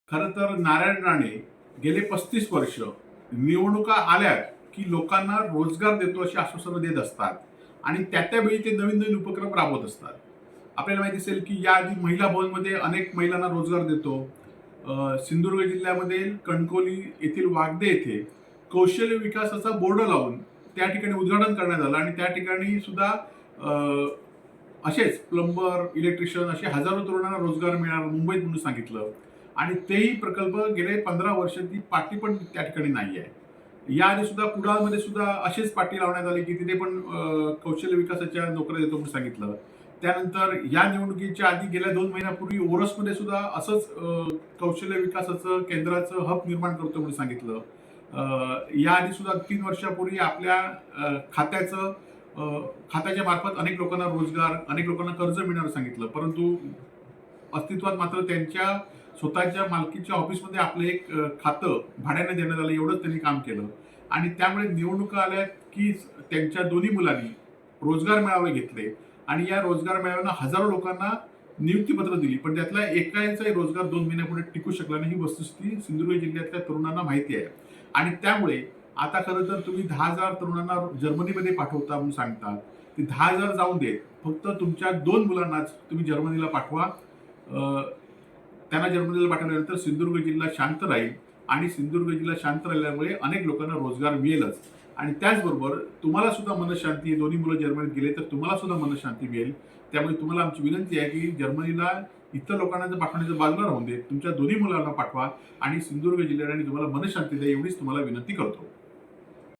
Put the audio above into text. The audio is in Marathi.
खरं तर नारायण राणे गेले 35 वर्ष निवडणुका आल्या की लोकांना रोजगार देतो अशी आश्वासनं देत असतात आणि त्या वेळी ते नवीन नवीन उपक्रम राबवत असतात. आपल्याला माहिती असेल की याआधी महिला भवनमध्ये अनेक महिलांना रोजगार देतो. सिंधुदुर्ग जिल्ह्यामध्ये कणकवली येथील वागदे येथे कौशल्य विकासाचा बोर्ड लावून त्या ठिकाणी उद्घाटन करण्यात आलं आणि त्या ठिकाणी सुद्धा असेच प्लंबर, इलेक्ट्रिशियन असे हजारो तरुणांना रोजगार मिळणार मुंबईत म्हणून सांगितलं आणि तेही प्रकल्प गेले 15 वर्ष ती पाटी पण त्या ठिकाणी नाही आहे. याआधी सुद्धा कुडाळमध्ये सुद्धा असेच पाटी लावण्यात आली की तिथे पण कौशल्य विकासाच्या नोकऱ्या देतो म्हणून सांगितलं. त्यानंतर या निवडणुकीच्या आधी गेल्या 2 महिन्यापूर्वी ओरसमध्ये सुद्धा असंच कौशल्य विकासाचं केंद्राचं हब निर्माण करतो म्हणून सांगितलं. याआधी सुद्धा 3 वर्षापूर्वी आपल्या खात्याच्या मार्फत अनेक लोकांना रोजगार, अनेक लोकांना कर्ज मिळणार सांगितलं. परंतु अस्तित्वात मात्र त्यांच्या स्वतःच्या मालकीच्या ऑफिसमध्ये आपलं एक खातं भाड्याने देण्यात आलं एवढंच त्यांनी काम केलं आणि त्यामुळे निवडणुका आल्या की त्यांच्या दोन्ही मुलांनी रोजगार मेळावे घेतले आणि या रोजगार मेळाव्यांना हजारो लोकांना नियुक्तीपत्र दिली, पण त्यातला एकाचाही रोजगार 2 महिन्यापुढे टिकू शकला नाही. ही वस्तुस्थिती सिंधुदुर्ग जिल्ह्यातल्या तरुणांना माहिती आहे आणि त्यामुळे आता खरं तर तुम्ही 10,000 तरुणांना जर्मनीमध्ये पाठवता म्हणून सांगतात. ते 10,000 जाऊन देत, फक्त तुमच्या 2 मुलांनाच तुम्ही जर्मनीला पाठवा. त्यांना जर्मनीला पाठवल्यानंतर सिंधुदुर्ग जिल्हा शांत राहील आणि सिंधुदुर्ग जिल्हा शांत राहिल्यामुळे अनेक लोकांना रोजगार मिळेलच आणि त्याचबरोबर तुम्हाला सुद्धा मनशांती, दोन्ही मुलं जर्मनीत गेले तर तुम्हाला सुद्धा मनशांती मिळेल. त्यामुळे तुम्हाला आमची विनंती आहे की जर्मनीला इतर लोकांना जर पाठवण्याचं बाजूला राहून दे, तुमच्या दोन्ही मुलांना पाठवा आणि सिंधुदुर्ग जिल्ह्याने तुम्हाला मनशांती द्या एवढीच तुम्हाला विनंती करतो.